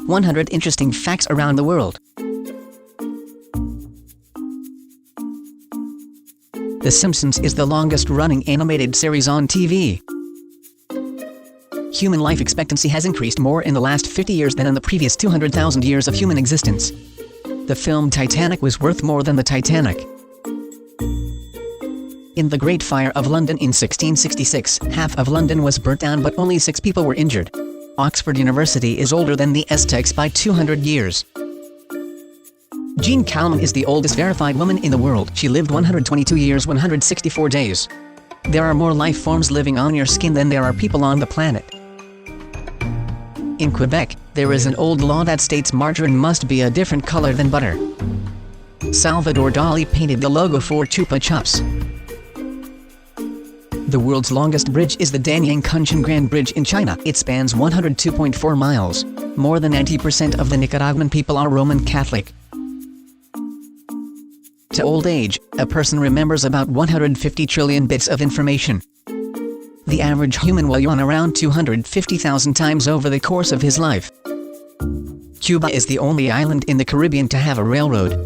100 interesting facts around the world. The Simpsons is the longest-running animated series on TV. Human life expectancy has increased more in the last 50 years than in the previous 200,000 years of human existence. The film Titanic was worth more than the Titanic. In the Great Fire of London in 1666, half of London was burnt down but only 6 people were injured. Oxford University is older than the Aztecs by 200 years. Jean Calment is the oldest verified woman in the world. She lived 122 years 164 days. There are more life forms living on your skin than there are people on the planet. In Quebec, there is an old law that states margarine must be a different color than butter. Salvador Dali painted the logo for Chupa Chups. The world's longest bridge is the Danyang Kunshan Grand Bridge in China. It spans 102.4 miles. More than 90% of the Nicaraguan people are Roman Catholic. To old age, a person remembers about 150 trillion bits of information. The average human will yawn around 250,000 times over the course of his life. Cuba is the only island in the Caribbean to have a railroad.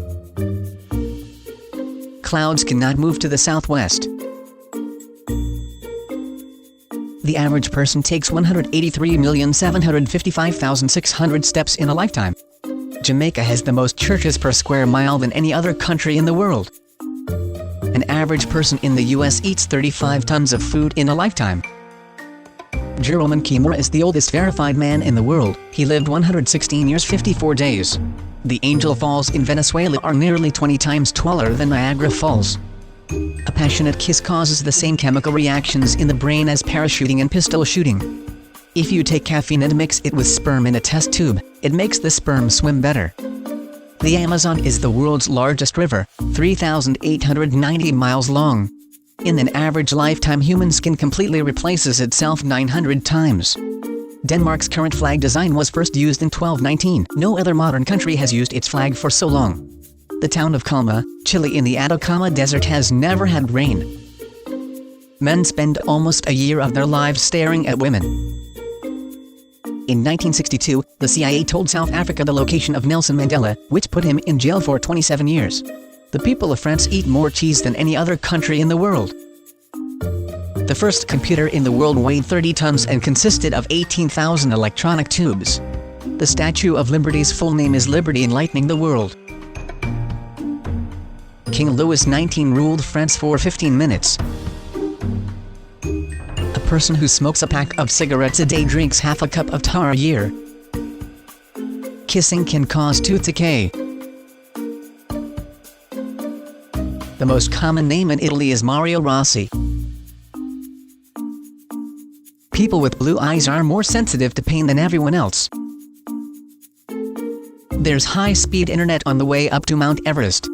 Clouds cannot move to the southwest. The average person takes 183,755,600 steps in a lifetime. Jamaica has the most churches per square mile than any other country in the world. An average person in the US eats 35 tons of food in a lifetime. Jerome Kimura is the oldest verified man in the world. He lived 116 years 54 days. The Angel Falls in Venezuela are nearly 20 times taller than Niagara Falls. A passionate kiss causes the same chemical reactions in the brain as parachuting and pistol shooting. If you take caffeine and mix it with sperm in a test tube, it makes the sperm swim better. The Amazon is the world's largest river, 3,890 miles long. In an average lifetime, human skin completely replaces itself 900 times. Denmark's current flag design was first used in 1219. No other modern country has used its flag for so long. The town of Calma, Chile in the Atacama Desert has never had rain. Men spend almost a year of their lives staring at women. In 1962, the CIA told South Africa the location of Nelson Mandela, which put him in jail for 27 years. The people of France eat more cheese than any other country in the world. The first computer in the world weighed 30 tons and consisted of 18,000 electronic tubes. The Statue of Liberty's full name is Liberty Enlightening the World. King Louis XIX ruled France for 15 minutes. A person who smokes a pack of cigarettes a day drinks half a cup of tar a year. Kissing can cause tooth decay. The most common name in Italy is Mario Rossi. People with blue eyes are more sensitive to pain than everyone else. There's high-speed internet on the way up to Mount Everest.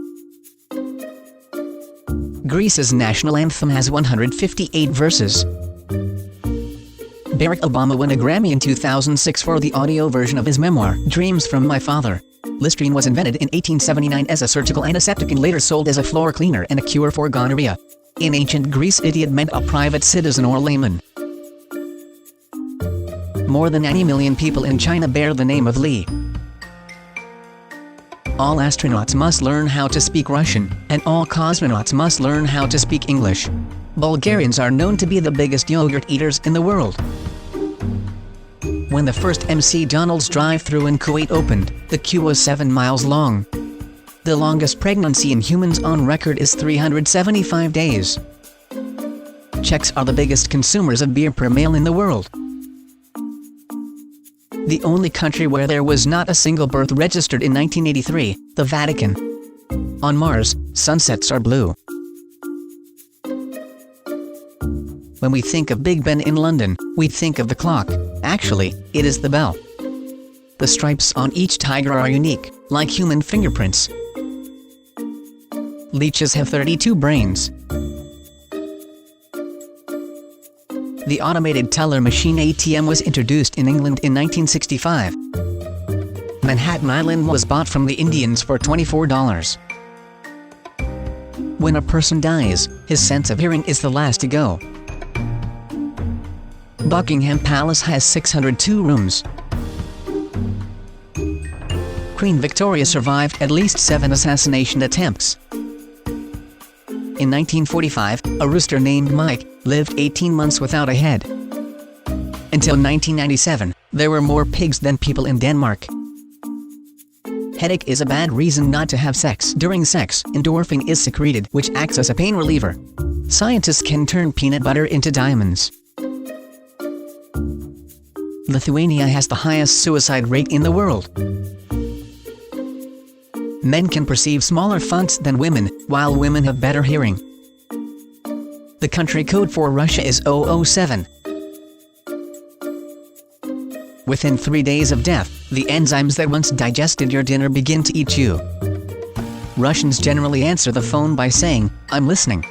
Greece's national anthem has 158 verses. Barack Obama won a Grammy in 2006 for the audio version of his memoir, Dreams from My Father. Listerine was invented in 1879 as a surgical antiseptic and later sold as a floor cleaner and a cure for gonorrhea. In ancient Greece, idiot meant a private citizen or layman. More than 90 million people in China bear the name of Li. All astronauts must learn how to speak Russian, and all cosmonauts must learn how to speak English. Bulgarians are known to be the biggest yogurt eaters in the world. When the first MC Donald's drive-thru in Kuwait opened, the queue was 7 miles long. The longest pregnancy in humans on record is 375 days. Czechs are the biggest consumers of beer per male in the world. The only country where there was not a single birth registered in 1983, the Vatican. On Mars, sunsets are blue. When we think of Big Ben in London, we think of the clock. Actually, it is the bell. The stripes on each tiger are unique, like human fingerprints. Leeches have 32 brains. The automated teller machine ATM was introduced in England in 1965. Manhattan Island was bought from the Indians for $24. When a person dies, his sense of hearing is the last to go. Buckingham Palace has 602 rooms. Queen Victoria survived at least 7 assassination attempts. In 1945, a rooster named Mike lived 18 months without a head. Until 1997, there were more pigs than people in Denmark. Headache is a bad reason not to have sex. During sex, endorphin is secreted, which acts as a pain reliever. Scientists can turn peanut butter into diamonds. Lithuania has the highest suicide rate in the world. Men can perceive smaller fonts than women, while women have better hearing. The country code for Russia is 007. Within 3 days of death, the enzymes that once digested your dinner begin to eat you. Russians generally answer the phone by saying, "I'm listening."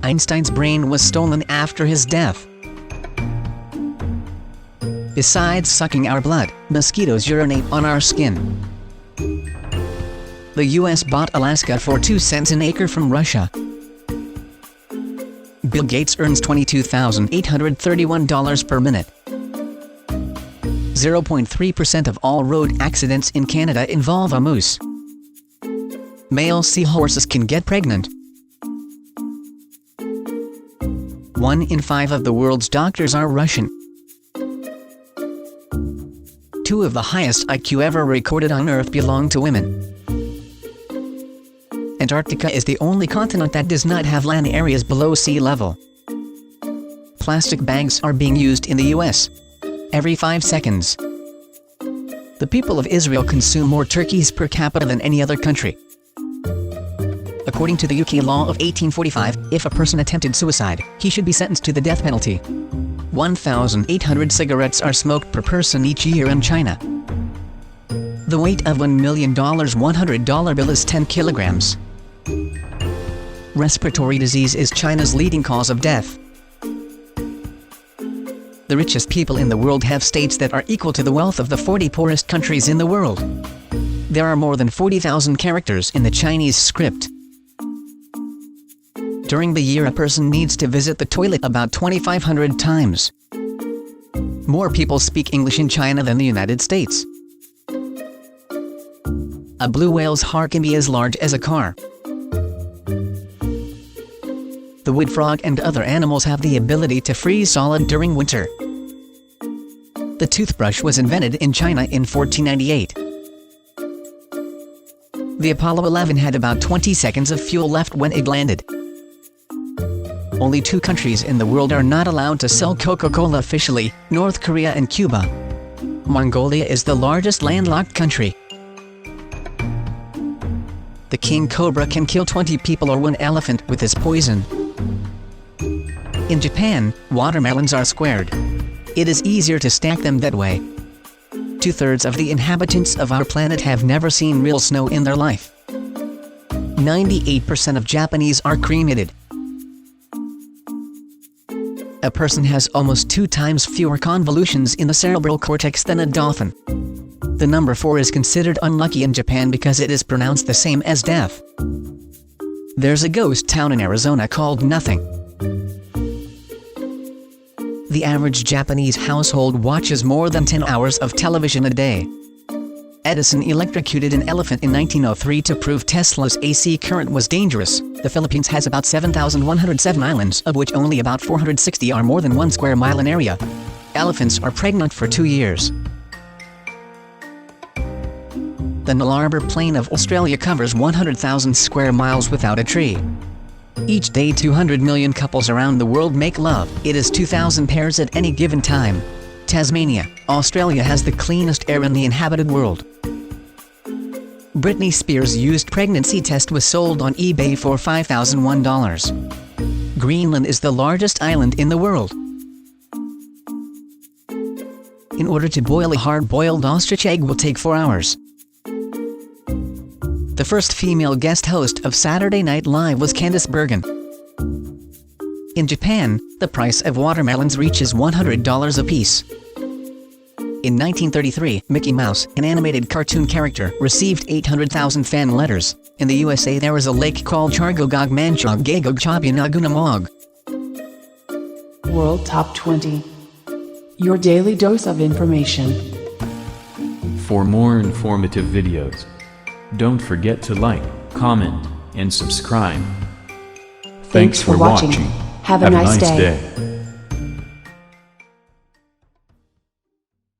Einstein's brain was stolen after his death. Besides sucking our blood, mosquitoes urinate on our skin. The US bought Alaska for 2 cents an acre from Russia. Bill Gates earns $22,831 per minute. 0.3% of all road accidents in Canada involve a moose. Male seahorses can get pregnant. 1 in 5 of the world's doctors are Russian. 2 of the highest IQ ever recorded on Earth belong to women. Antarctica is the only continent that does not have land areas below sea level. Plastic bags are being used in the US every 5 seconds. The people of Israel consume more turkeys per capita than any other country. According to the UK law of 1845, if a person attempted suicide, he should be sentenced to the death penalty. 1,800 cigarettes are smoked per person each year in China. The weight of $1 million $100 bill is 10 kilograms. Respiratory disease is China's leading cause of death. The richest people in the world have states that are equal to the wealth of the 40 poorest countries in the world. There are more than 40,000 characters in the Chinese script. During the year, a person needs to visit the toilet about 2,500 times. More people speak English in China than the United States. A blue whale's heart can be as large as a car. The wood frog and other animals have the ability to freeze solid during winter. The toothbrush was invented in China in 1498. The Apollo 11 had about 20 seconds of fuel left when it landed. Only 2 countries in the world are not allowed to sell Coca-Cola officially, North Korea and Cuba. Mongolia is the largest landlocked country. The king cobra can kill 20 people or 1 elephant with his poison. In Japan, watermelons are squared. It is easier to stack them that way. 2/3 of the inhabitants of our planet have never seen real snow in their life. 98% of Japanese are cremated. A person has almost 2 times fewer convolutions in the cerebral cortex than a dolphin. The number 4 is considered unlucky in Japan because it is pronounced the same as death. There's a ghost town in Arizona called Nothing. The average Japanese household watches more than 10 hours of television a day. Edison electrocuted an elephant in 1903 to prove Tesla's AC current was dangerous. The Philippines has about 7,107 islands, of which only about 460 are more than 1 square mile in area. Elephants are pregnant for 2 years. The Nullarbor Plain of Australia covers 100,000 square miles without a tree. Each day 200 million couples around the world make love. It is 2,000 pairs at any given time. Tasmania, Australia has the cleanest air in the inhabited world. Britney Spears' used pregnancy test was sold on eBay for $5,001. Greenland is the largest island in the world. In order to boil a hard-boiled ostrich egg will take 4 hours. The first female guest host of Saturday Night Live was Candice Bergen. In Japan, the price of watermelons reaches $100 apiece. In 1933, Mickey Mouse, an animated cartoon character, received 800,000 fan letters. In the USA, there is a lake called Chargogog Manchog Gagog Chabinagunamog. World Top 20. Your daily dose of information. for more informative videos. Don't forget to like, comment, and subscribe. Thanks for watching. Have a nice day.